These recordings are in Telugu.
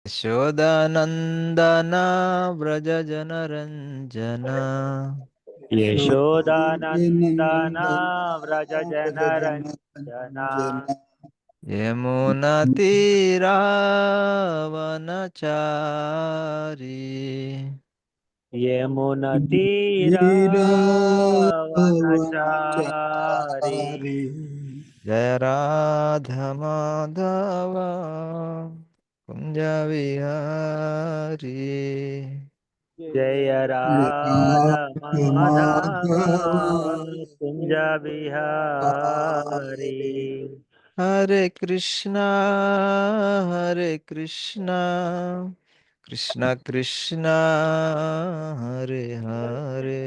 యశోదానందన వ్రజ జనరంజన యశోదానందన వ్రజ జనరంజన వ్రజనరంజన యమున తీరావనచారి యమున తీరావనచారి తీరావనచారి జయ రాధ మాధవ కుంజ విహారీ జయ రాధ మాధవ కుంజ విహారీ. హరే కృష్ణ హరే కృష్ణ కృష్ణ కృష్ణ హరే హరే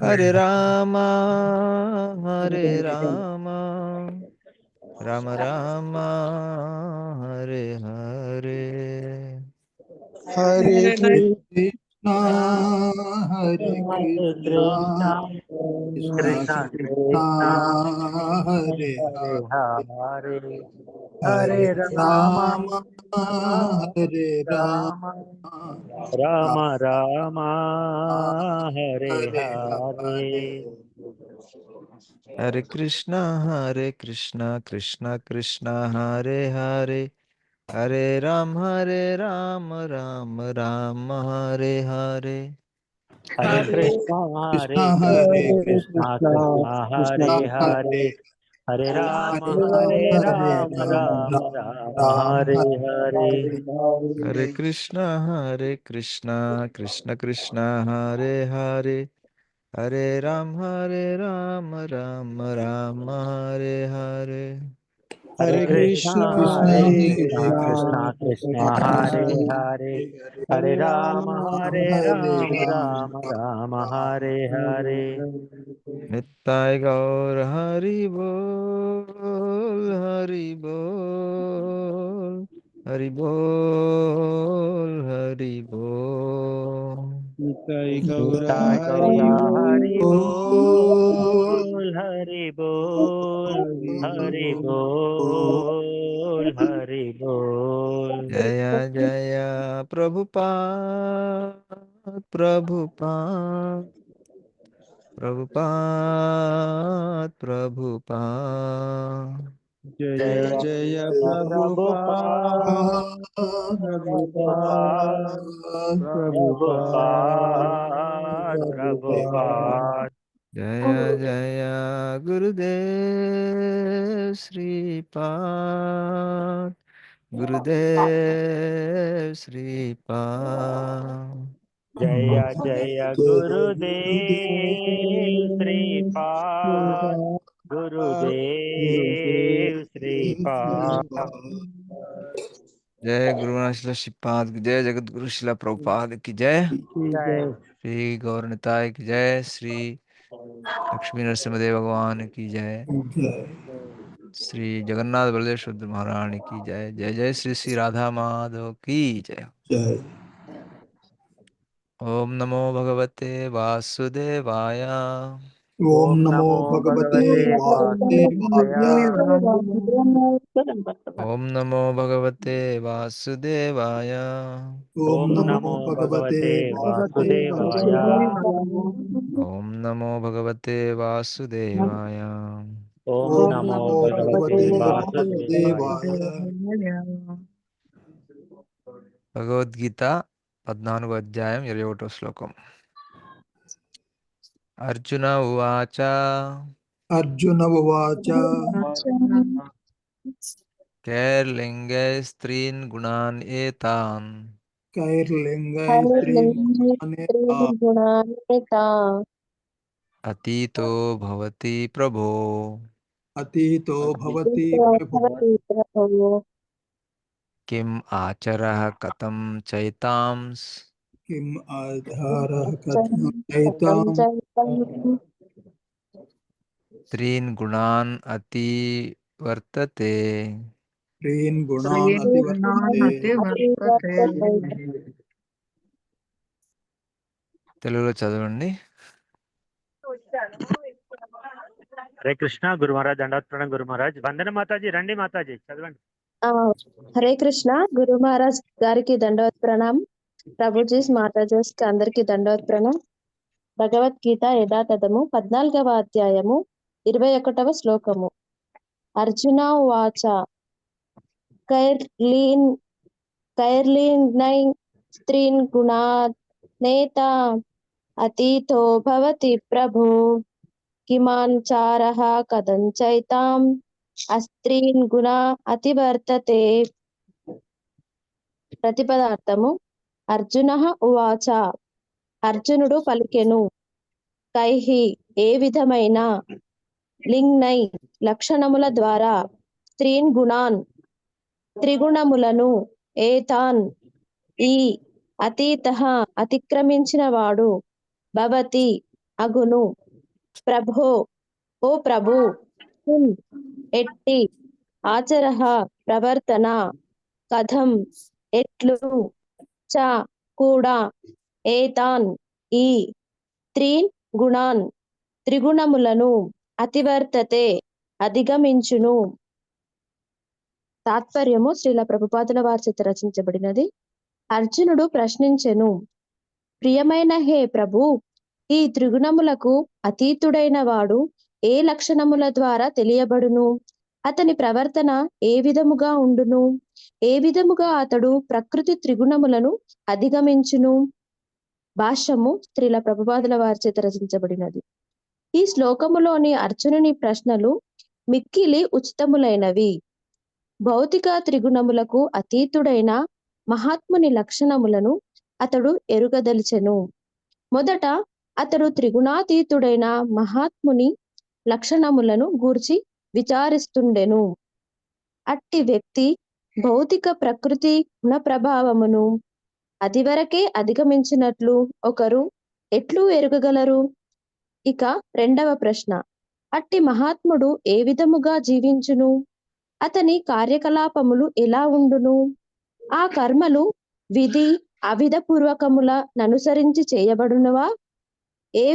హరే రామ హరే రామ రామ రామ హరే హరే హరే హరే కృష్ణ హరే హరే కృష్ణ కృష్ణ కృష్ణ కృష్ణ కృష్ణ కృష్ణ హరే హరే హరే హరే హరే హరే రామ రామ హరే రామ రామ రామ రామ రామ హరే హరే హరే. హరే హరే కృష్ణ కృష్ణ కృష్ణ హరే హరే హరే రామ రామ రామ హరే హరే హరే కృష్ణ కృష్ణ హరే హరే కృష్ణ కృష్ణ కృష్ణ కృష్ణ హరే హరే హరే హరే రామ హరే హరే రామ రామ రామ రామ రామ రామ హరే హరే. హరే హరే హరే కృష్ణ కృష్ణ కృష్ణ హరే హరే హరే రామ రామ రామ హరే హరే హరే హరే కృష్ణ కృష్ణ హరే కృష్ణ హరే కృష్ణ కృష్ణ కృష్ణ కృష్ణ హరే హరే హరే హరే హరే రామ హరే రామ రామ రామ రామ హరే హరే. నిత్యాయ గౌర హరి బోల్ హరి బోల్ హరి బోల్ హరి బోల్ నితాయ గౌర నితాయ్ హరి గౌర హరి బోల్ బోల్ హరి బోల్ హరి బోల్ హరి బోల్. జయ జయ ప్రభుపాద్ ప్రభుపాద్ ప్రభుపాద్ ప్రభుపాద్ జయ జయ జయ జయ ప్రభుపాద ప్రభుపాద్ ప్రభుపాద ప్రభుపాద్ ప్రభుపాద ప్రభుపాద్ ప్రభుపాద ప్రభుపాద్. జయ జయ గురుదేవ్ శ్రీపాద్ గురుదేవ్ శ్రీపాద్ జయ జయ జయ గురుదేవ్ శ్రీపాద్ గురుదేవ్ శ్రీపాద్. जय गुरुनाथ शिला श्रीपाद की जय जगत गुरु शिला प्रभुपाद की जय జయ श्री गौरनिताय की जय श्री लक्ष्मी नरसिंहदेव भगवान की जय श्री जगन्नाथ बलदेव शुद्ध महारानी की जय जय जय श्री श्री राधा माधव की जय जय ओम नमो भगवते वासुदेवाय ओम ఓం नमो నమో भगवते భగవతే వాసుదేవాయ. वासुदेवाय ओम नमो भगवते वासुदेवाय ओम ఓం नमो నమో भगवते భగవతే వాసుదేవాయ. ओम नमो भगवते वासुदेवाय ఓం ओम నమో नमो భగవతే भगवते వాసుదేవాయ. वासुदेवाय భగవద్గీత 14వ అధ్యాయం 21వ శ్లోకం అర్జున ఉవాచ अर्जुन उवाच कैर्लिङ्गै स्त्रीन् गुणान् एतान् कैर्लिङ्गै स्त्रीगुणानेता अतीतो भवति प्रभो अतीतो भवति प्रभो किम् आचरः कथं चैतांस् किम् आधारः कथं चैतां स्त्रीन् गुणान् अतिवर्तते स्त्रीन् गुणान् अतिवर्तते తెలుగులో చదవండి. హరే కృష్ణ గురు మహారాజ్ దండాత్ ప్రణామ్ గురు మహారాజ్. వందన మాతాజీ రండి మాతాజీ చదవండి. ఆ, హరే కృష్ణ. గురు మహారాజ్ గారికి దండవత్ ప్రణాం. ప్రభుజీస్ మాతాజీస్ కి అందరికి దండవత్ ప్రణాం. భగవద్గీత యథాతథము 14వ అధ్యాయము 21వ శ్లోకము. అర్జున ఉవాచ కైర్లీన్ కైర్లీనై స్త్రీన్ గుణానేత అతీతో భవతి ప్రభో కిమాన్ చారః కథంచైతాం అస్త్రీన్ గుణ అతివర్తతే. ప్రతిపదార్థము. అర్జునః ఉవాచ, అర్జునుడు పలికెను. కైహి ఏ విధమైన, లింగ్నై లక్షణముల ద్వారా, స్త్రీన్ గుణాన్ త్రిగుణములను, ఏతాన్ ఈ, అతీతః అతిక్రమించిన వాడు, భవతి అగును, ప్రభో ఓ ప్రభు, కిం ఎట్టి, ఆచరః ప్రవర్తన, కథం ఎట్లు, చ కూడా, ఏతాన్ ఈ, త్రీన్ గుణాన్ త్రిగుణములను, అతివర్తతే అధిగమించును. తాత్పర్యము శ్రీల ప్రభుపాదుల వారి చేత రచించబడినది. అర్జునుడు ప్రశ్నించెను, ప్రియమైన హే ప్రభు, ఈ త్రిగుణములకు అతీతుడైన వాడు ఏ లక్షణముల ద్వారా తెలియబడును? అతని ప్రవర్తన ఏ విధముగా ఉండును? ఏ విధముగా అతడు ప్రకృతి త్రిగుణములను అధిగమించును? భాష్యము శ్రీల ప్రభుపాదుల వారి చేత రచించబడినది. ఈ శ్లోకములోని అర్జునుని ప్రశ్నలు మిక్కిలి ఉచితములైనవి. భౌతిక త్రిగుణములకు అతీతుడైన మహాత్ముని లక్షణములను అతడు ఎరుగదలిచెను. మొదట అతడు త్రిగుణాతీతుడైన మహాత్ముని లక్షణములను గూర్చి విచారిస్తుండెను. అట్టి వ్యక్తి భౌతిక ప్రకృతి గుణ ప్రభావమును అదివరకే అధిగమించినట్లు ఒకరు ఎట్లు ఎరుగగలరు? ఇక రెండవ ప్రశ్న, అట్టి మహాత్ముడు ఏ విధముగా జీవించును? అతని కార్యకలాపములు ఎలా ఉండును? ఆ కర్మలు విధి అవిధ పూర్వకముల ననుసరించి చేయబడునవా? ఏ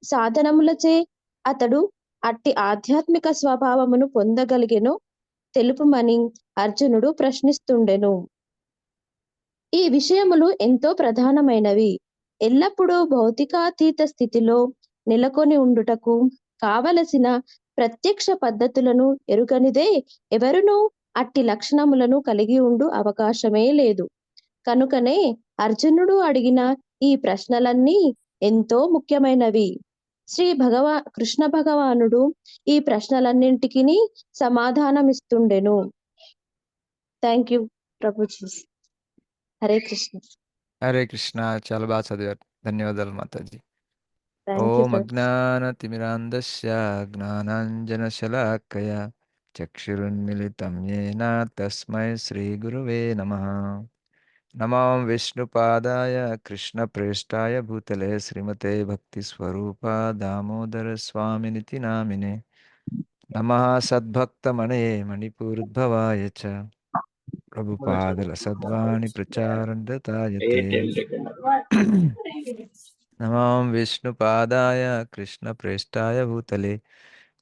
సాధనములచే అతడు అట్టి ఆధ్యాత్మిక స్వభావమును పొందగలిగెనో తెలుపుమని అర్జునుడు ప్రశ్నిస్తుండెను. ఈ విషయములు ఎంతో ప్రధానమైనవి. ఎల్లప్పుడూ భౌతికాతీత స్థితిలో నెలకొని ఉండుటకు కావలసిన ప్రత్యక్ష పద్ధతులను ఎరుగనిదే ఎవరునూ అట్టి లక్షణములను కలిగి ఉండు అవకాశమే లేదు. కనుకనే అర్జునుడు అడిగిన ఈ ప్రశ్నలన్నీ ఎంతో ముఖ్యమైనవి. కృష్ణ భగవానుడు ఈ ప్రశ్నలన్నింటికి సమాధానమిస్తుండెను. Thank you Prabhuji. హరే కృష్ణ. హరే కృష్ణ. చాలా బాగా చదివారు. ధన్యవాదాలు మాతాజీ. Thank you Om sir. అజ్ఞానతిమిరాంధస్య జ్ఞానాంజనశలాకయ చక్షురున్మిళితం యేన తస్మై శ్రీగురువే నమః. నమో విష్ణుపాదాయ కృష్ణప్రేష్టాయ భూతలే శ్రీమతే భక్తిస్వరూప దామోదర స్వామినితి నామినే. నమః సద్భక్తమణే మణిపూర్ద్భవాయ చ ప్రభుపాదల సద్వాణి ప్రచారండతాయతే. నమో విష్ణుపాదాయ కృష్ణప్రేష్టాయ భూతలే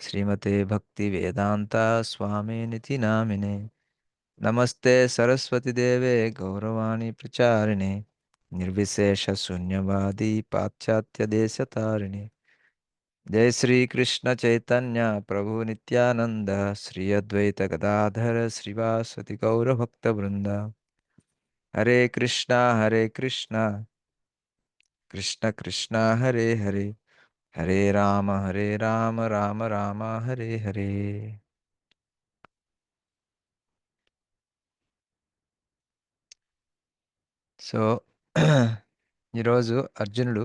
శ్రీమతే భక్తి వేదాంత స్వామినితి నామినే. నమస్తే సరస్వతి దేవే గౌరవాణి ప్రచారిణే నిర్విశేష శూన్యవాది పాశ్చాత్య దేశతారిణి. జై శ్రీ కృష్ణ చైతన్య ప్రభు నిత్యానంద శ్రీ అద్వైత గదాధర శ్రీవాసతి గౌరభక్త బృంద. హరే కృష్ణ కృష్ణ కృష్ణ హరే హరే, హరే రామ రామ రామ హరే హరే. సో ఈరోజు అర్జునుడు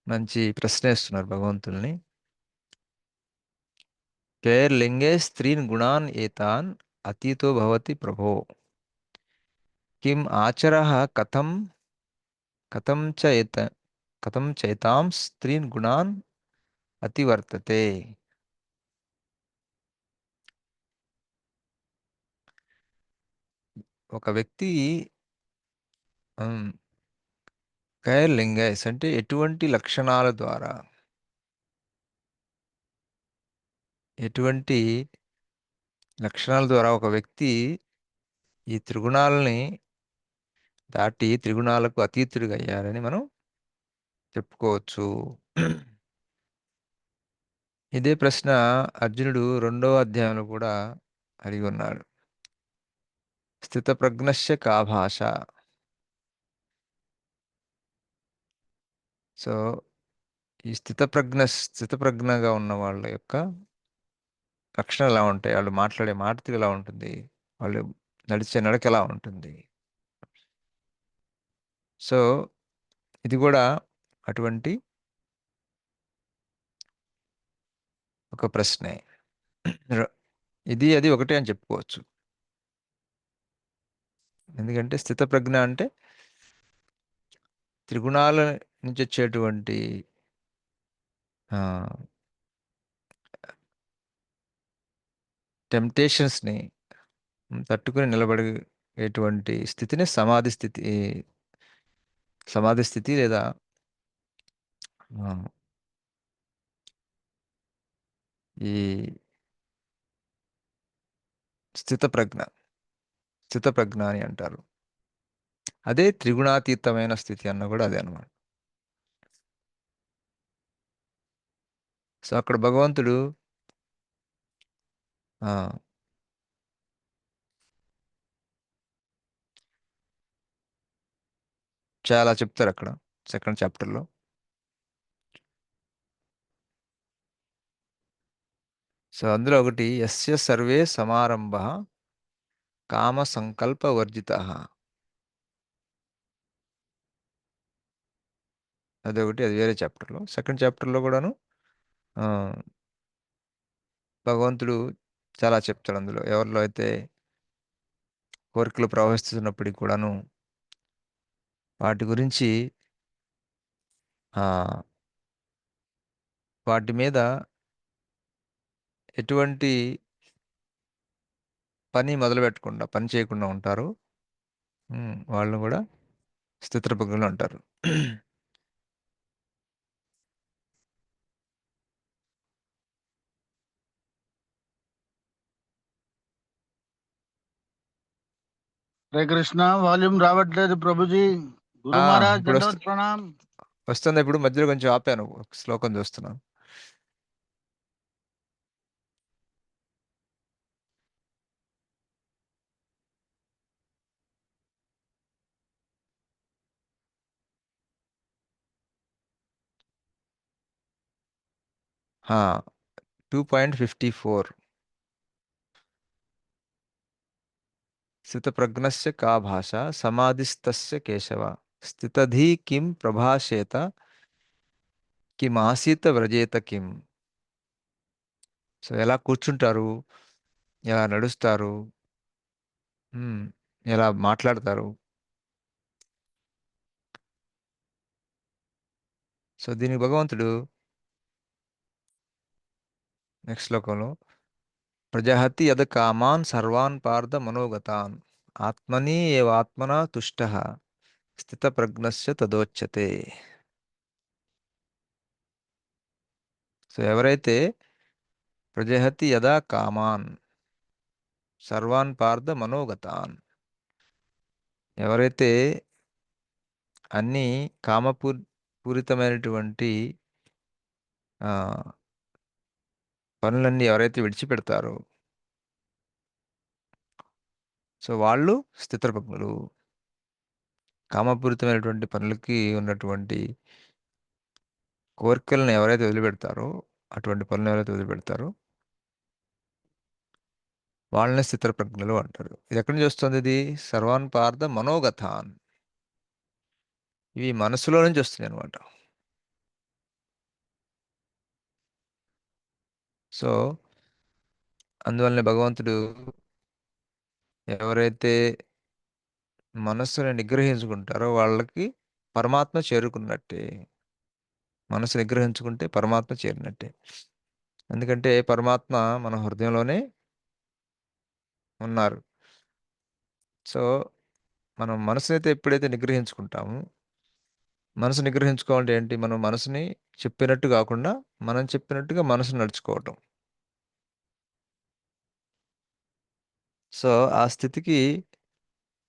మంచి ప్రశ్న వేస్తున్నారు భగవంతుల్ని. కేర్ లింగే స్త్రీన్ గుణాన్ ఏతాన్ అతీతో భవతి ప్రభో కిం ఆచరః కథం కథం చైతాం స్త్రీన్ గుణాన్ అతివర్తతే. ఒక వ్యక్తి కైర్ లింగైస్ అంటే ఎటువంటి లక్షణాల ద్వారా, ఎటువంటి లక్షణాల ద్వారా ఒక వ్యక్తి ఈ త్రిగుణాలని దాటి త్రిగుణాలకు అతీతుడిగా అయ్యారని మనం చెప్పుకోవచ్చు. ఇదే ప్రశ్న అర్జునుడు 2వ అధ్యాయంలో కూడా అడిగి ఉన్నాడు. స్థితప్రజ్ఞస్య కా భాష. సో ఈ స్థితప్రజ్ఞగా ఉన్న వాళ్ళ యొక్క లక్షణాలు ఎలా ఉంటాయి, వాళ్ళు మాట్లాడే మాట తీరు ఎలా ఉంటుంది, వాళ్ళు నడిచే నడక ఎలా ఉంటుంది. సో ఇది కూడా అటువంటి ఒక ప్రశ్నే. ఇది అది ఒకటే అని చెప్పుకోవచ్చు. ఎందుకంటే స్థితప్రజ్ఞ అంటే త్రిగుణాల నుంచి వచ్చేటువంటి టెంప్టేషన్స్ని తట్టుకుని నిలబడేటువంటి స్థితిని సమాధి స్థితి లేదా ఆ, ఈ స్థితప్రజ్ఞ అని అంటారు. అదే త్రిగుణాతీతమైన స్థితి అన్న కూడా అదే అన్నమాట. సో అక్కడ భగవంతుడు ఆ చాలా చెప్తారు అక్కడ 2nd చాప్టర్లో. సో అందులో ఒకటి యస్య సర్వే సమారంభ కామ సంకల్ప వర్జిత. అదొకటి, అది వేరే చాప్టర్లో. 2nd చాప్టర్లో కూడాను ఆ, భగవంతుడు చాలా చెప్తాడు. అందులో ఎవరిలో అయితే కోరికలు ప్రవహిస్తున్నప్పటికీ కూడాను వాటి గురించి ఆ వాటి మీద ఎటువంటి పని చేయకుండా ఉంటారు, వాళ్ళు కూడా స్థితప్రజ్ఞులు అంటారు. హరే కృష్ణ, వాల్యూమ్ రావట్లేదు ప్రభుజీ. గురు ఆ, మహారాజ్ ఇప్పుడు దండవత్ ప్రణామ్. వస్తుంది. ఇప్పుడు మధ్యలో కొంచెం ఆపాను, ఒక శ్లోకం చూస్తున్నాను. ఆ, 2.54. స్థితప్రజ్ఞస్య కా భాష సమాధిస్తస్య కేశవ స్థితధీ కిం ప్రభాషేత కిమాసీత వ్రజేత కిం. సో ఎలా కూర్చుంటారు, ఎలా నడుస్తారు, ఉమ్, ఎలా మాట్లాడతారు. సో దీనికి భగవంతుడు నెక్స్ట్ శ్లోకంలో ప్రజహతి యద కామాన్ సర్వాన్ పార్థ మనోగతాన్ ఆత్మని ఏవాత్మనా తుష్టః స్థితప్రజ్ఞస్య తదోచ్యతే. సో ఎవరైతే ప్రజహతి యదా కామాన్ సర్వాన్ పార్థ మనోగతాన్, ఎవరైతే అన్ని పూరితమైనటువంటి ఆ, పనులన్నీ ఎవరైతే విడిచిపెడతారో సో వాళ్ళు స్థితప్రజ్ఞులు. కామపూరితమైనటువంటి పనులకి ఉన్నటువంటి కోరికలను ఎవరైతే వదిలిపెడతారో, అటువంటి పనులు ఎవరైతే వదిలిపెడతారో వాళ్ళని స్థితప్రజ్ఞులు అంటారు. ఇది ఎక్కడి నుంచి వస్తుంది? ఇది సర్వాన్ పార్థ మనోగతాన్, ఇవి మనసులో నుంచి వస్తున్నాయి అనమాట. సో అందువల్లనే భగవంతుడు ఎవరైతే మనస్సుని నిగ్రహించుకుంటారో వాళ్ళకి పరమాత్మ చేరుకున్నట్టే. మనసు నిగ్రహించుకుంటే పరమాత్మ చేరినట్టే. ఎందుకంటే పరమాత్మ మన హృదయంలోనే ఉన్నారు. సో మనం మనసునైతే ఎప్పుడైతే నిగ్రహించుకుంటామో, మనసు నిగ్రహించుకోవాలంటే ఏంటి? మనం మనసుని చెప్పినట్టు కాకుండా మనం చెప్పినట్టుగా మనసు నడుచుకోవటం. సో ఆ స్థితికి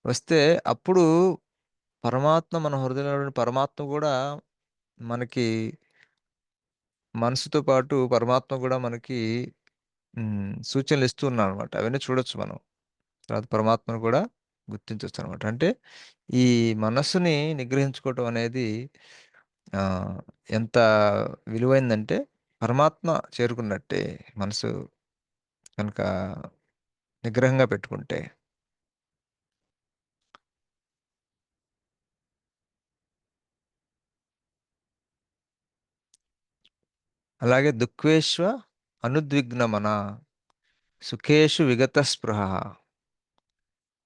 వస్తే అప్పుడు పరమాత్మ మన హృదయంలో ఉన్న పరమాత్మ కూడా మనకి మనసుతో పాటు పరమాత్మ కూడా మనకి సూచనలు ఇస్తూ ఉన్నాడు అనమాట. అవన్నీ చూడొచ్చు మనం. తర్వాత పరమాత్మను కూడా గుర్తించవచ్చు అనమాట. అంటే ఈ మనస్సుని నిగ్రహించుకోవటం అనేది ఆ, ఎంత విలువైందంటే పరమాత్మ చేరుకున్నట్టే మనసు కనుక నిగ్రహంగా పెట్టుకుంటే. అలాగే దుఃఖేష్వ అనుద్విగ్నమన సుఖేషు విగత స్పృహ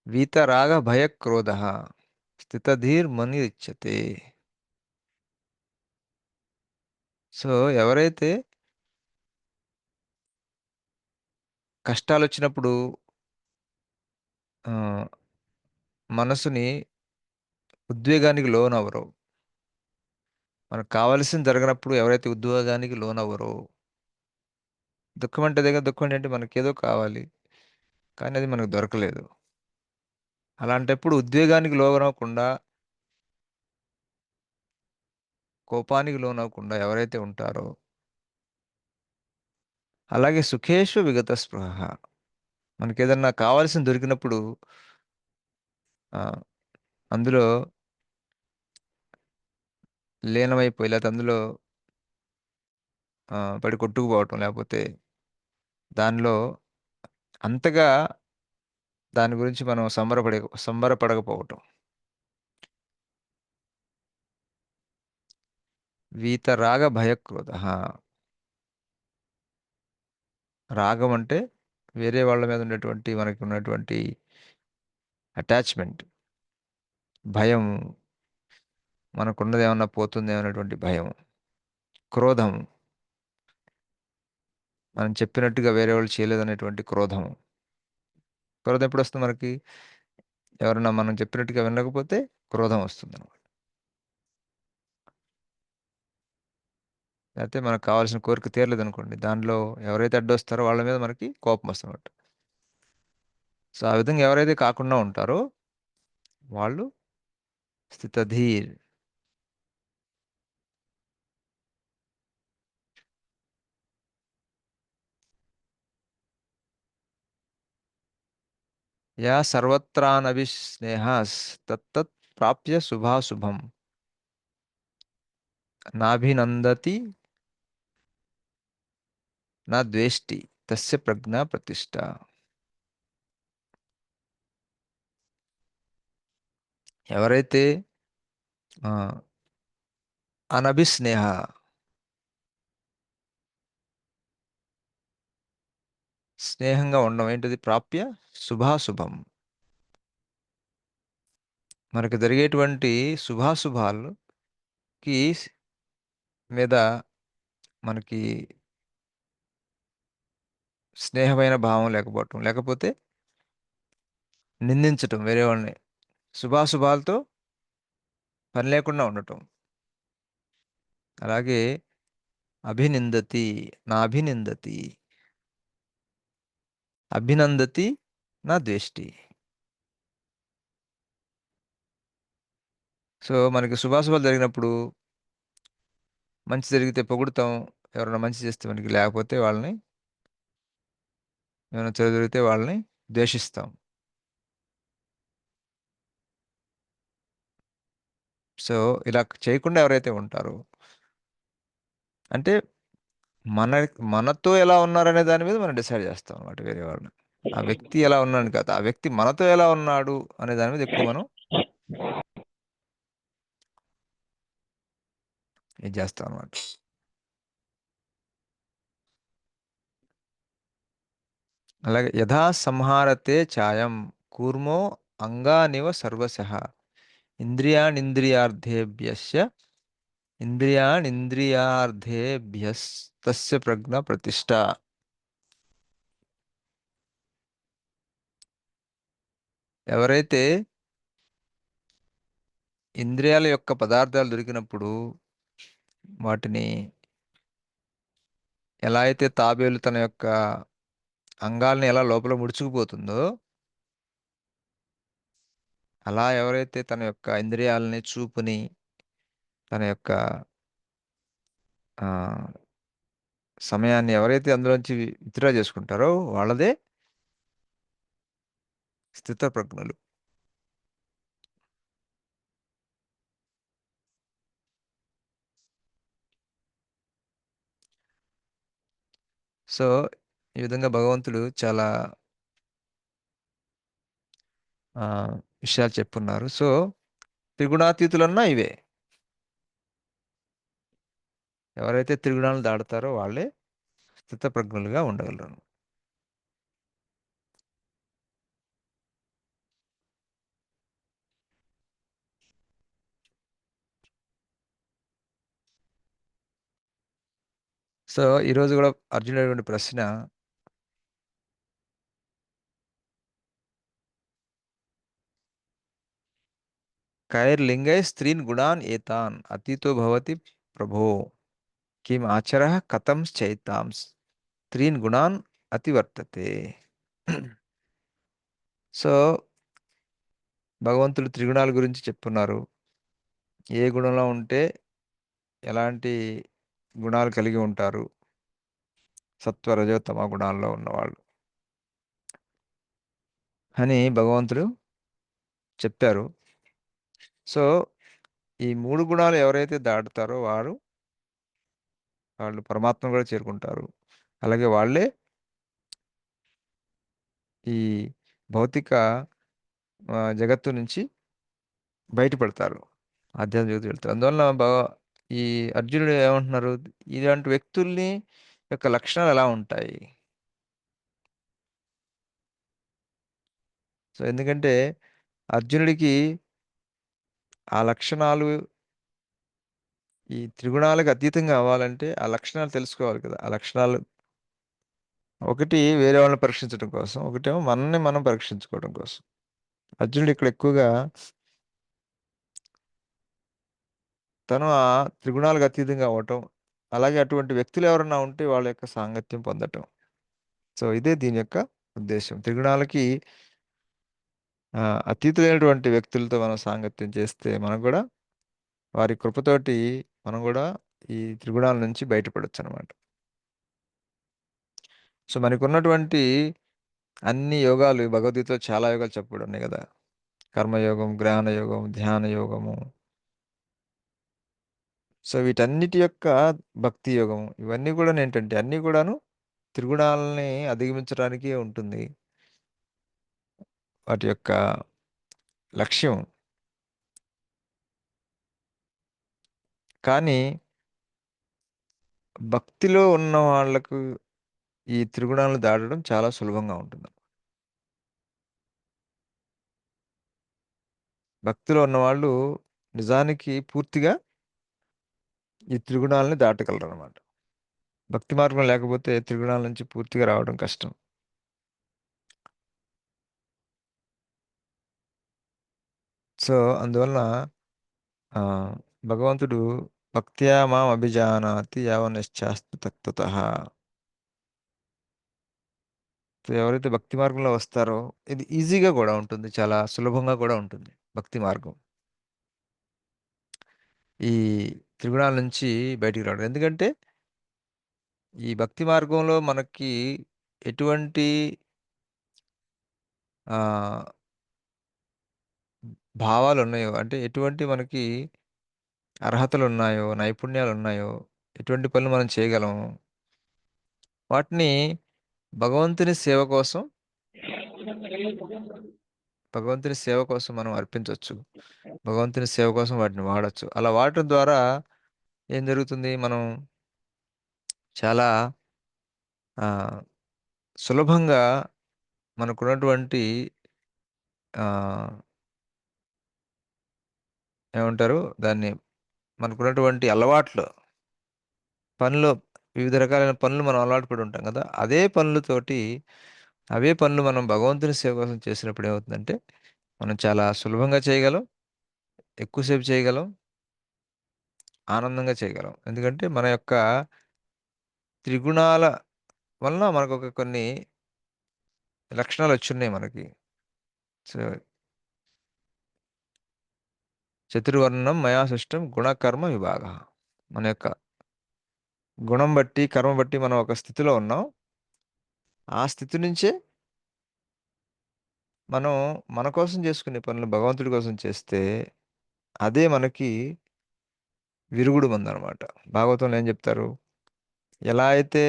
వీతరాగ భయక్రోధ స్థితధీర్ మనిరిచ్యతే. సో ఎవరైతే కష్టాలు వచ్చినప్పుడు ఆ, మనసుని ఉద్వేగానికి లోనవరో, మనకు కావలసింది జరగనప్పుడు ఎవరైతే ఉద్వేగానికి లోనవరో, దుఃఖం అంటే దగ్గర దుఃఖం అంటే మనకేదో కావాలి కానీ అది మనకు దొరకలేదు. అలాంటప్పుడు ఉద్వేగానికి లోనవ్వకుండా, కోపానికి లోనవ్వకుండా ఎవరైతే ఉంటారో, అలాగే సుఖేషు విగత స్పృహ మనకేదన్నా కావాల్సింది దొరికినప్పుడు ఆ, అందులో లీనమైపోయి లేకపోతే అందులో పడి కొట్టుకుపోవటం, లేకపోతే దానిలో అంతగా దాని గురించి మనం సంబరపడకపోవటం. వీతరాగ భయక్రోధ. రాగం అంటే వేరే వాళ్ళ మీద ఉన్నటువంటి మనకి ఉన్నటువంటి అటాచ్మెంట్, భయం, మనకున్నది ఏమన్నా పోతుంది అనేటువంటి భయం. క్రోధం, మనం చెప్పినట్టుగా వేరే వాళ్ళు చేయలేదనేటువంటి క్రోధం. క్రోధం ఎప్పుడు వస్తుంది మనకి? ఎవరన్నా మనం చెప్పినట్టుగా వినకపోతే క్రోధం వస్తుంది అనమాట. లేకపోతే మనకు కావాల్సిన కోరిక తీరలేదు అనుకోండి, దానిలో ఎవరైతే అడ్డొస్తారో వాళ్ళ మీద మనకి కోపం వస్తుంది అనమాట. సో ఆ విధంగా ఎవరైతే కాకుండా ఉంటారో వాళ్ళు స్థితధీర్. యా సర్వత్రానభిస్నేహాస్ తత్తత్ ప్రాప్య శుభాశుభం నాభినందతి నా ద్వేష్టి తస్య ప్రజ్ఞా ప్రతిష్ట. ఎవరైతే ఆ, అనభిస్నేహ, స్నేహంగా ఉండడం ఏంటిది? ప్రాప్య శుభాశుభం, మనకు జరిగేటువంటి శుభాశుభాలకి మీద మనకి స్నేహమైన భావం లేకపోవటం, లేకపోతే నిందించటం, వేరే వాళ్ళని శుభాశుభాలతో పని లేకుండా ఉండటం. అలాగే అభినిందతి నాభినిందతి, అభినందతి నా ద్వేష్టి. సో మనకి శుభాశుభాలు జరిగినప్పుడు మంచి జరిగితే పొగుడుతాం, ఎవరైనా మంచి చేస్తే మనకి, లేకపోతే వాళ్ళని, ఏమైనా చెడు జరిగితే వాళ్ళని ద్వేషిస్తాం. సో ఇలా చేయకుండా ఎవరైతే ఉంటారో, అంటే మన మనతో ఎలా ఉన్నారనే దాని మీద మనం డిసైడ్ చేస్తాం అన్నమాట వేరే వాళ్ళని. ఆ వ్యక్తి ఎలా ఉన్నాడు కాదు, ఆ వ్యక్తి మనతో ఎలా ఉన్నాడు అనే దాని మీద ఎక్కువ మనం ఇది చేస్తాం అన్నమాట. అలాగే యథా సంహారతే ఛాయం కూర్మో అంగానివ సర్వశః ఇంద్రియాణింద్రియార్థేభ్యస్య ఇంద్రియాణింద్రియార్థేభ్యస్తస్య ప్రజ్ఞ ప్రతిష్ట. ఎవరైతే ఇంద్రియాల యొక్క పదార్థాలు దొరికినప్పుడు వాటిని, ఎలా అయితే తాబేలు తన యొక్క అంగాల్ని ఎలా లోపల ముడుచుకుపోతుందో అలా ఎవరైతే తన యొక్క ఇంద్రియాలని, చూపుని, తన యొక్క ఆ, సమయాన్ని ఎవరైతే అందులోంచి విత్డ్రా చేసుకుంటారో వాళ్ళదే స్థితప్రజ్ఞులు. సో ఈ విధంగా భగవంతుడు చాలా ఆ, విషయాలు చెప్పున్నారు. సో త్రిగుణాతీతులన్నా ఇవే. ఎవరైతే త్రిగుణాలను దాటుతారో వాళ్ళే స్థితప్రజ్ఞులుగా ఉండగలరు. సో ఈరోజు కూడా అర్జునుడి ప్రశ్న, కైర్లింగై స్త్రీన్ గుణాన్ ఏతాన్ అతీతో భవతి ప్రభో కిం ఆచరః కథం చైతాం స్త్రీన్ గుణాన్ అతివర్తతే. సో భగవంతుడు త్రిగుణాల గురించి చెప్తున్నారు. ఏ గుణంలో ఉంటే ఎలాంటి గుణాలు కలిగి ఉంటారు సత్వ రజో తమ గుణాల్లో ఉన్నవాళ్ళు అని భగవంతుడు చెప్పారు. సో ఈ 3 గుణాలు ఎవరైతే దాటుతారో వాళ్ళు పరమాత్మ కూడా చేరుకుంటారు. అలాగే వాళ్ళే ఈ భౌతిక జగత్తు నుంచి బయటపడతారు, ఆధ్యాత్మిక జగత్తు వెళ్తారు. అందువల్ల ఈ అర్జునుడు ఏమంటున్నారు, ఇలాంటి వ్యక్తుల్ని యొక్క లక్షణాలు ఎలా ఉంటాయి? సో ఎందుకంటే అర్జునుడికి ఆ లక్షణాలు, ఈ త్రిగుణాలకు అతీతంగా అవ్వాలంటే ఆ లక్షణాలు తెలుసుకోవాలి కదా. ఆ లక్షణాలు ఒకటి వేరే వాళ్ళని పరీక్షించడం కోసం, ఒకటేమో మనల్ని మనం పరీక్షించుకోవడం కోసం. అర్జునుడు ఇక్కడ ఎక్కువగా తను ఆ త్రిగుణాలకు అతీతంగా అవ్వటం, అలాగే అటువంటి వ్యక్తులు ఎవరన్నా ఉంటే వాళ్ళ యొక్క సాంగత్యం పొందటం. సో ఇదే దీని యొక్క ఉద్దేశం. త్రిగుణాలకి అతీతులైనటువంటి వ్యక్తులతో మనం సాంగత్యం చేస్తే మనం కూడా వారి కృపతోటి మనం కూడా ఈ త్రిగుణాల నుంచి బయటపడొచ్చు అనమాట. సో మనకు ఉన్నటువంటి అన్ని యోగాలు, భగవద్గీతలో చాలా యోగాలు చెప్పబడి ఉన్నాయి కదా. కర్మయోగం, జ్ఞానయోగం, ధ్యాన యోగము. సో వీటన్నిటి యొక్క భక్తి యోగం, ఇవన్నీ కూడా ఏంటంటే అన్నీ కూడాను త్రిగుణాలని అధిగమించడానికే ఉంటుంది వాటి యొక్క లక్ష్యం. కానీ భక్తిలో ఉన్న వాళ్ళకు ఈ త్రిగుణాలను దాటడం చాలా సులభంగా ఉంటుంది. భక్తిలో ఉన్నవాళ్ళు నిజానికి పూర్తిగా ఈ త్రిగుణాలని దాటగలరు అనమాట. భక్తి మార్గం లేకపోతే త్రిగుణాల నుంచి పూర్తిగా రావడం కష్టం. సో అందువలన ఆ, భగవంతుడు భక్త్యా మాం అభిజానాతి యావనిశ్చాస్తి తత్వతః. సో ఎవరైతే భక్తి మార్గంలో వస్తారో ఇది ఈజీగా కూడా ఉంటుంది, చాలా సులభంగా కూడా ఉంటుంది భక్తి మార్గం, ఈ త్రిగుణాల నుంచి బయటికి రావడం. ఎందుకంటే ఈ భక్తి మార్గంలో మనకి ఎటువంటి ఆ, భావాలు ఉన్నాయో, అంటే ఎటువంటి మనకి అర్హతలు ఉన్నాయో, నైపుణ్యాలు ఉన్నాయో, ఎటువంటి పనులు మనం చేయగలం, వాటిని భగవంతుని సేవ కోసం భగవంతుని సేవ కోసం మనం అర్పించవచ్చు. భగవంతుని సేవ కోసం వాటిని వాడచ్చు. అలా వాడటం ద్వారా ఏం జరుగుతుంది, మనం చాలా ఆ, సులభంగా మనకున్నటువంటి ఆ, ఏమంటారు దాన్ని, మనకున్నటువంటి అలవాట్లు, పనులు, వివిధ రకాలైన పనులు మనం అలవాటు పడి ఉంటాం కదా. అదే పనులతోటి అవే పనులు మనం భగవంతుని సేవ కోసం చేసినప్పుడు ఏమవుతుందంటే మనం చాలా సులభంగా చేయగలం, ఎక్కువసేపు చేయగలం, ఆనందంగా చేయగలం. ఎందుకంటే మన యొక్క త్రిగుణాల వలన మనకు కొన్ని లక్షణాలు వచ్చున్నాయి మనకి. సో చతుర్వర్ణం మయా సృష్టం గుణకర్మ విభాగ. మన యొక్క గుణం బట్టి కర్మ బట్టి మనం ఒక స్థితిలో ఉన్నాం. ఆ స్థితి నుంచే మనం మన కోసం చేసుకునే పనులు భగవంతుడి కోసం చేస్తే అదే మనకి విరుగుడు మందనమాట. భాగవతంలో ఏం చెప్తారు? ఎలా అయితే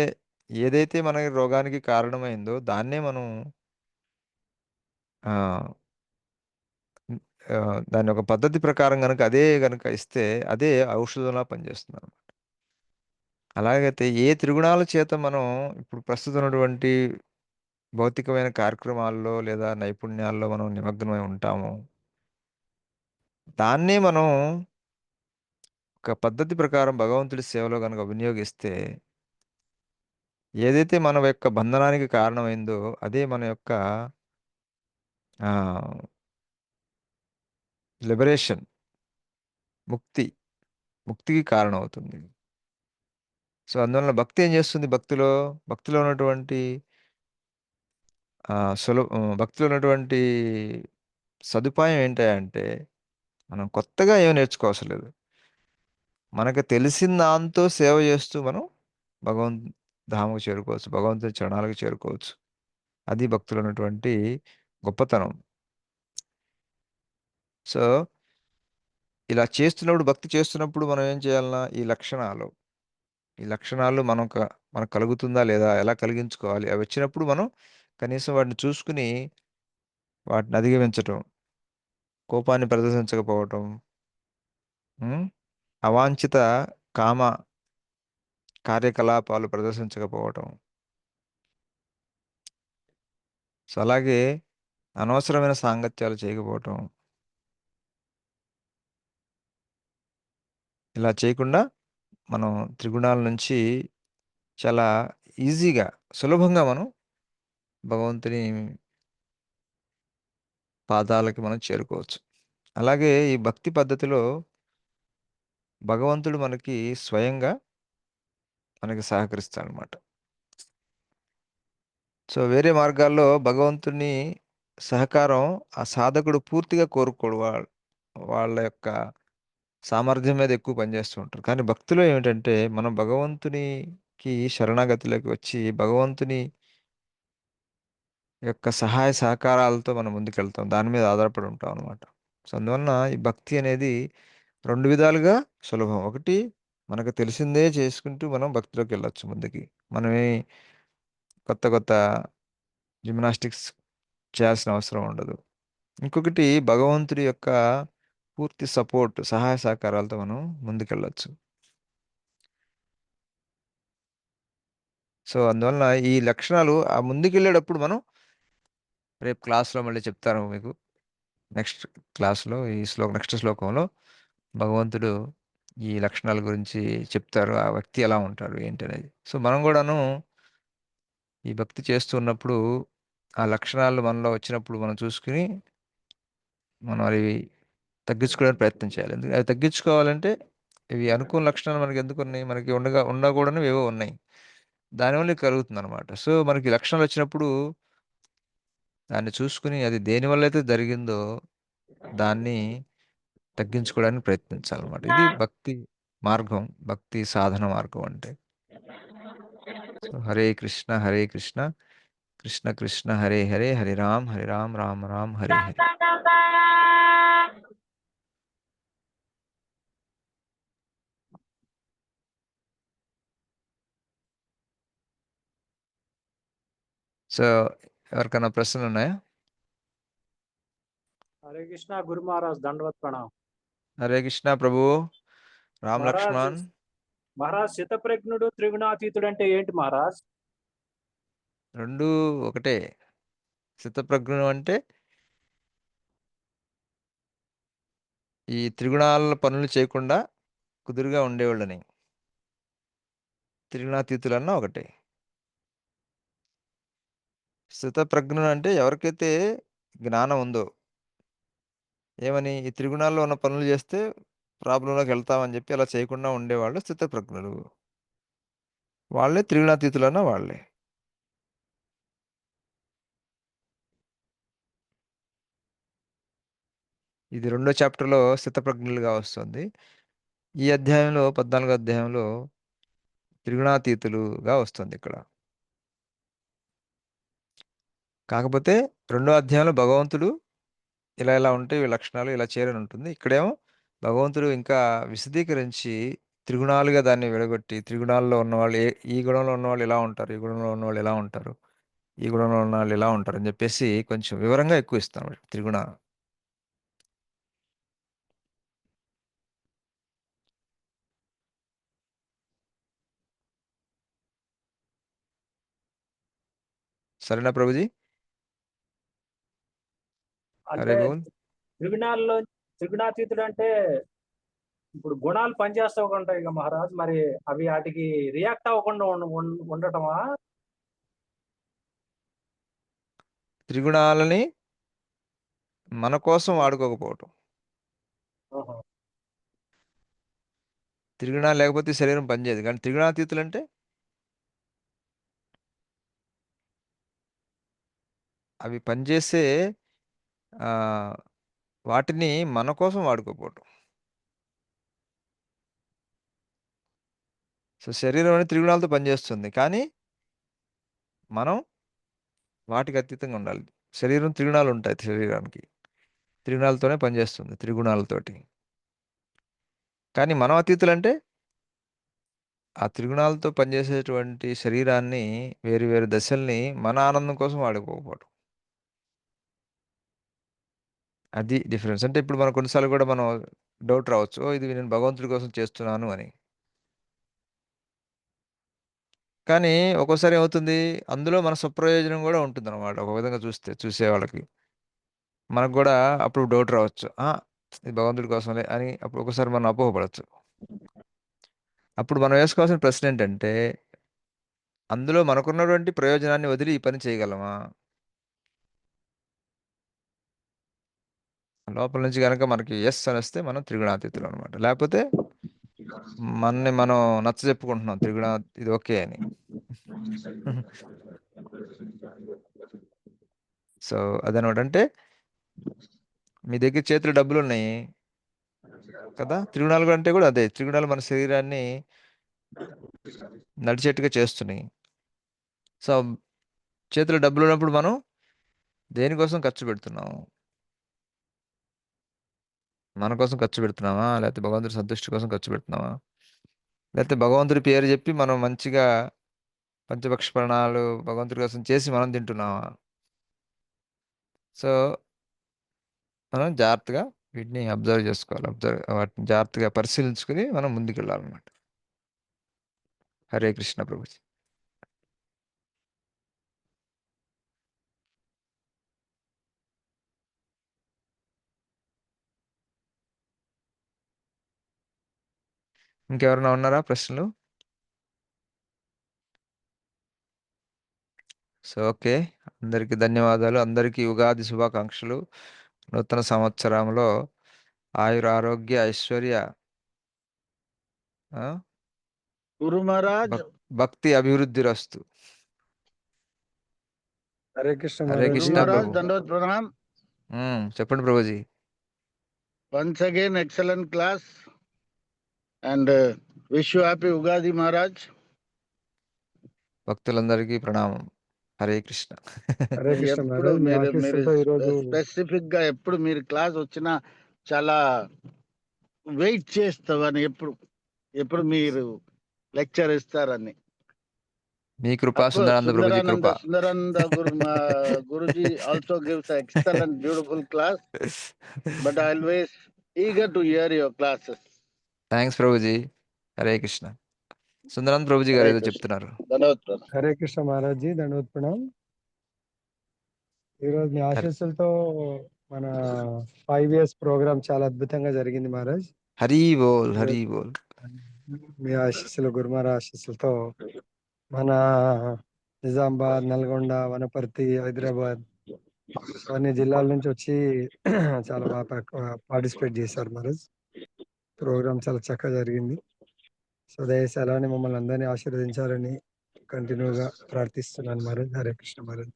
ఏదైతే మన రోగానికి కారణమైందో దాన్నే మనం ఆ, ఆ, దాన్ని ఒక పద్ధతి ప్రకారం కనుక అదే కనుక ఇస్తే అదే ఔషధంలా పనిచేస్తుంది. అలాగైతే ఏ త్రిగుణాల చేత మనం ఇప్పుడు ప్రస్తుతం ఉన్నటువంటి భౌతికమైన కార్యక్రమాల్లో లేదా నైపుణ్యాల్లో మనం నిమగ్నమై ఉంటాము, దాన్నే మనం ఒక పద్ధతి ప్రకారం భగవంతుడి సేవలో కనుక వినియోగిస్తే ఏదైతే మన యొక్క బంధనానికి కారణమైందో అదే మన యొక్క లిబరేషన్, ముక్తి, ముక్తికి కారణం అవుతుంది. సో అందువలన భక్తి ఏం చేస్తుంది? భక్తిలో ఉన్నటువంటి భక్తిలో ఉన్నటువంటి సదుపాయం ఏంటంటే మనం కొత్తగా ఏమి నేర్చుకోవసరం లేదు. మనకు తెలిసిన దాంతో సేవ చేస్తూ మనం భగవంత్ ధామకు చేరుకోవచ్చు, భగవంతుని చరణాలకు చేరుకోవచ్చు. అది భక్తులు ఉన్నటువంటి గొప్పతనం. సో ఇలా చేస్తున్నప్పుడు, భక్తి చేస్తున్నప్పుడు మనం ఏం చేయాలన్నా ఈ లక్షణాలు మనకు కలుగుతుందా లేదా, ఎలా కలిగించుకోవాలి, అవి వచ్చినప్పుడు మనం కనీసం వాటిని చూసుకుని వాటిని అధిగమించటం, కోపాన్ని ప్రదర్శించకపోవటం, ఉమ్, అవాంఛిత కామ కార్యకలాపాలు ప్రదర్శించకపోవటం, సో అలాగే అనవసరమైన సాంగత్యాలు చేయకపోవటం, ఇలా చేయకుండా మనం త్రిగుణాల నుంచి చాలా ఈజీగా, సులభంగా మనం భగవంతుని పాదాలకి మనం చేరుకోవచ్చు. అలాగే ఈ భక్తి పద్ధతిలో భగవంతుడు మనకి స్వయంగా మనకి సహకరిస్తాడనమాట. సో వేరే మార్గాల్లో భగవంతుని సహకారం ఆ సాధకుడు పూర్తిగా కోరుకోడు. వాళ్ళ యొక్క సామర్థ్యం మీద ఎక్కువ పనిచేస్తూ ఉంటారు. కానీ భక్తిలో ఏమిటంటే మనం భగవంతునికి శరణాగతిలోకి వచ్చి భగవంతుని యొక్క సహాయ సహకారాలతో మనం ముందుకెళ్తాం. దాని మీద ఆధారపడి ఉంటాం అనమాట. సో అందువలన ఈ భక్తి అనేది రెండు విధాలుగా సులభం. ఒకటి, మనకు తెలిసిందే చేసుకుంటూ మనం భక్తిలోకి వెళ్ళొచ్చు ముందుకి. మనమే కొత్త కొత్త జిమ్నాస్టిక్స్ చేయాల్సిన అవసరం ఉండదు. ఇంకొకటి, భగవంతుడి యొక్క పూర్తి సపోర్ట్, సహాయ సహకారాలతో మనం ముందుకెళ్ళొచ్చు. సో అందువలన ఈ లక్షణాలు ఆ ముందుకెళ్ళేటప్పుడు మనం రేపు క్లాస్లో మళ్ళీ చెప్తాను మీకు. నెక్స్ట్ క్లాస్లో నెక్స్ట్ శ్లోకంలో భగవంతుడు ఈ లక్షణాల గురించి చెప్తారు. ఆ వ్యక్తి ఎలా ఉంటారు ఏంటి అనేది. సో మనం కూడాను ఈ భక్తి చేస్తున్నప్పుడు ఆ లక్షణాలు మనలో వచ్చినప్పుడు మనం చూసుకుని మనం అవి తగ్గించుకోవడానికి ప్రయత్నం చేయాలి. ఎందుకంటే అవి తగ్గించుకోవాలంటే ఇవి అనుకూల లక్షణాలు మనకి ఎందుకు ఉన్నాయి, మనకి ఉండకూడనివి ఏవో ఉన్నాయి, దానివల్ల ఇది కలుగుతుంది అనమాట. సో మనకి లక్షణాలు వచ్చినప్పుడు దాన్ని చూసుకుని అది దేనివల్ల అయితే జరిగిందో దాన్ని తగ్గించుకోవడానికి ప్రయత్నించాలన్నమాట. ఇది భక్తి మార్గం, భక్తి సాధన మార్గం అంటే. సో హరే కృష్ణ హరే కృష్ణ, కృష్ణ కృష్ణ హరే హరే, హరే రామ్ రామ్ రామ్ హరే హరే. సో ఎవరికైనా ప్రశ్నలు ఉన్నాయా? हरे कृष्णा गुरु महाराज दंडवत प्रणाम। హరే కృష్ణ ప్రభు. రామ్ महाराज లక్ష్మణ్. महाराज శతప్రజ్ఞుడు త్రిగుణాతీతుడు అంటే ఏంటి మహారాజ్? రెండు ఒకటే. స్థితప్రజ్ఞుడు అంటే ఈ త్రిగుణాల పనులు చేయకుండా కుదురుగా ఉండేవాళ్ళని. త్రిగుణాతీతులన్నా ఒకటే. స్థితప్రజ్ఞుడు అంటే ఎవరికైతే జ్ఞానం ఉందో, ఏమని ఈ త్రిగుణాల్లో ఉన్న పనులు చేస్తే ప్రాబ్లంలోకి వెళ్తామని చెప్పి అలా చేయకుండా ఉండేవాళ్ళు స్థితప్రజ్ఞులు. వాళ్ళే త్రిగుణాతీతులన్నా వాళ్ళే. ఇది 2వ చాప్టర్లో స్థితప్రజ్ఞులుగా వస్తుంది. ఈ అధ్యాయంలో 14వ అధ్యాయంలో త్రిగుణాతీతులుగా వస్తుంది ఇక్కడ. కాకపోతే 2వ అధ్యాయంలో భగవంతుడు ఇలా ఉంటాయి ఈ లక్షణాలు ఇలా చేరని ఉంటుంది. ఇక్కడేమో భగవంతుడు ఇంకా విశదీకరించి త్రిగుణాలుగా దాన్ని విడగొట్టి త్రిగుణాల్లో ఉన్నవాళ్ళు ఈ గుణంలో ఉన్నవాళ్ళు ఇలా ఉంటారు, ఈ గుణంలో ఉన్నవాళ్ళు ఇలా ఉంటారు, ఈ గుణంలో ఉన్న వాళ్ళు ఇలా ఉంటారు అని చెప్పేసి కొంచెం వివరంగా ఎక్కువ ఇస్తాం త్రిగుణ. సరేనా ప్రభుజీ? అంటే హరే బోల్. త్రిగుణాల్లో త్రిగుణాతీతుడు అంటే ఇప్పుడు గుణాలు పనిచేస్తూ ఉంటాయి ఇక మహారాజ్, మరి అవి వాటికి రియాక్ట్ అవ్వకుండా ఉండటమా? త్రిగుణాలని మన కోసం వాడుకోకపోవటం. ఆహా. త్రిగుణాలు లేకపోతే ఈ శరీరం పనిచేయదు. కానీ త్రిగుణాతీతులు అంటే అవి పనిచేసే ఆ, వాటిని మన కోసం వాడుకోకపోవటం. సో శరీరం అనేది త్రిగుణాలతో పనిచేస్తుంది, కానీ మనం వాటికి అతీతంగా ఉండాలి. శరీరం త్రిగుణాలు ఉంటాయి, శరీరానికి త్రిగుణాలతోనే పనిచేస్తుంది, త్రిగుణాలతోటి. కానీ మనం అతీతులంటే ఆ త్రిగుణాలతో పనిచేసేటువంటి శరీరాన్ని వేరు వేరు దశల్ని మన ఆనందం కోసం వాడుకోకపోవడం. అది డిఫరెన్స్. అంటే ఇప్పుడు మనం కొన్నిసార్లు కూడా మనం డౌట్ రావచ్చు, "ఓ, ఇది నేను భగవంతుడి కోసం చేస్తున్నాను" అని. కానీ ఒక్కోసారి ఏమవుతుంది, అందులో మన స్వప్రయోజనం కూడా ఉంటుంది అనమాట. ఒక విధంగా చూసే వాళ్ళకి మనకు కూడా అప్పుడు డౌట్ రావచ్చు, ఇది భగవంతుడి కోసంలే అని అప్పుడు ఒకసారి మనం అపోహపడచ్చు. అప్పుడు మనం వేసుకోవాల్సిన ప్రశ్న ఏంటంటే, అందులో మనకున్నటువంటి ప్రయోజనాన్ని వదిలి ఈ పని చేయగలమా? లోపల నుంచి కనుక మనకి ఎస్ అని వస్తే మనం త్రిగుణాతీతులు అనమాట. లేకపోతే మనని మనం నచ్చ చెప్పుకుంటున్నాం త్రిగుణ ఇది ఓకే అని. సో అదనమాట. అంటే మీ దగ్గర చేతిలో డబ్బులు ఉన్నాయి కదా, త్రిగుణాలు అంటే కూడా అదే. త్రిగుణాలు మన శరీరాన్ని నడిచేట్టుగా చేస్తున్నాయి. సో చేతిలో డబ్బులు ఉన్నప్పుడు మనం దేనికోసం ఖర్చు పెడుతున్నాం? మన కోసం ఖర్చు పెడుతున్నామా, లేకపోతే భగవంతుడి సంతృష్టి కోసం ఖర్చు పెడుతున్నామా, లేకపోతే భగవంతుడి పేరు చెప్పి మనం మంచిగా పంచభక్ష ప్రాణాలు భగవంతుడి కోసం చేసి మనం తింటున్నామా? సో మనం జాగ్రత్తగా వీటిని అబ్జర్వ్ చేసుకోవాలి. వాటిని జాగ్రత్తగా పరిశీలించుకుని మనం ముందుకు వెళ్ళాలన్నమాట. హరే కృష్ణ ప్రభుజీ. ఇంకెవరైనా ఉన్నారా ప్రశ్నలు? సో ఓకే, అందరికీ ధన్యవాదాలు. అందరికీ ఉగాది శుభాకాంక్షలు. నూతన సంవత్సరంలో ఆయుర ఆరోగ్య ఐశ్వర్య ఆ, గురు మహారాజ్ భక్తి అభివృద్ధి రస్తు. హరే కృష్ణ హరే గురు కృష్ణ మహారాజ్ ప్రభు. దండవత్ ప్రణామ్. చెప్పండి Prabhuji. Once again, excellent class, and wish you happy Ugadi, Maharaj. భక్తులందరికీ ప్రణామం. హరే కృష్ణ. హరే కృష్ణ ఎప్పుడు మహారాజ్, మీ మీరు ఆశీస్సులతో ఈరోజు స్పెసిఫిక్ గా ఎప్పుడు మీరు క్లాస్ వచ్చినా చాలా వెయిట్ చేస్తామని, ఎప్పుడు మీరు లెక్చర్ ఇస్తారని. మీ కృప, సుందరానంద ప్రభుజీ కృప. Sundarananda Guruji also gives an excellent, beautiful class, but I always eager to hear your classes. Thanks Prabhuji. Hare Krishna. సుందరానంద Prabhuji గారు హరే ఏదో కృష్ణ. చెప్తున్నారు. ధన్యవాదాలు. హరే కృష్ణ మహారాజ్ జీ, దండవత్ ప్రణామ్. ఈరోజు మీ ఆశీస్సులతో మన 5 years ప్రోగ్రామ్ చాలా అద్భుతంగా జరిగింది మహారాజ్. హరి బోల్, హరి బోల్. మీ ఆశీస్సులు, గురుమార ఆశీస్సులతో మన నిజామాబాద్, నల్గొండ, వనపర్తి, హైదరాబాద్ అన్ని జిల్లాల నుంచి వచ్చి చాలా బాగా పార్టిసిపేట్ చేశారు మహారాజ్. ప్రోగ్రామ్ చాలా చక్కగా జరిగింది. సో దయచేసి అలానే మమ్మల్ని అందరినీ ఆశీర్వదించాలని కంటిన్యూగా ప్రార్థిస్తున్నాను మహారాజ్. హరే కృష్ణ మహారాజ్.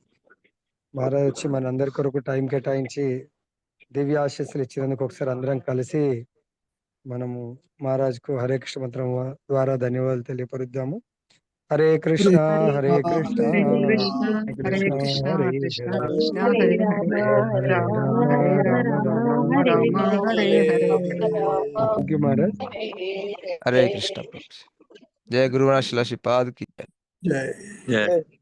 మహారాజ్ వచ్చి మన అందరి కొరకు టైం కేటాయించి దివ్య ఆశీస్సులు ఇచ్చినందుకు ఒకసారి అందరం కలిసి మనము మహారాజ్కు హరే కృష్ణ మంత్రం ద్వారా ధన్యవాదాలు తెలియపరుద్దాము. హరే కృష్ణ హరే కృష్ణ కృష్ణ హరే హరే హరే రామ రామ రామ హరే హరే. Thank you Maharaj. हरे कृष्ण प्रभु। जय गुरु महाराज शिला श्रीपाद की जय। जय జై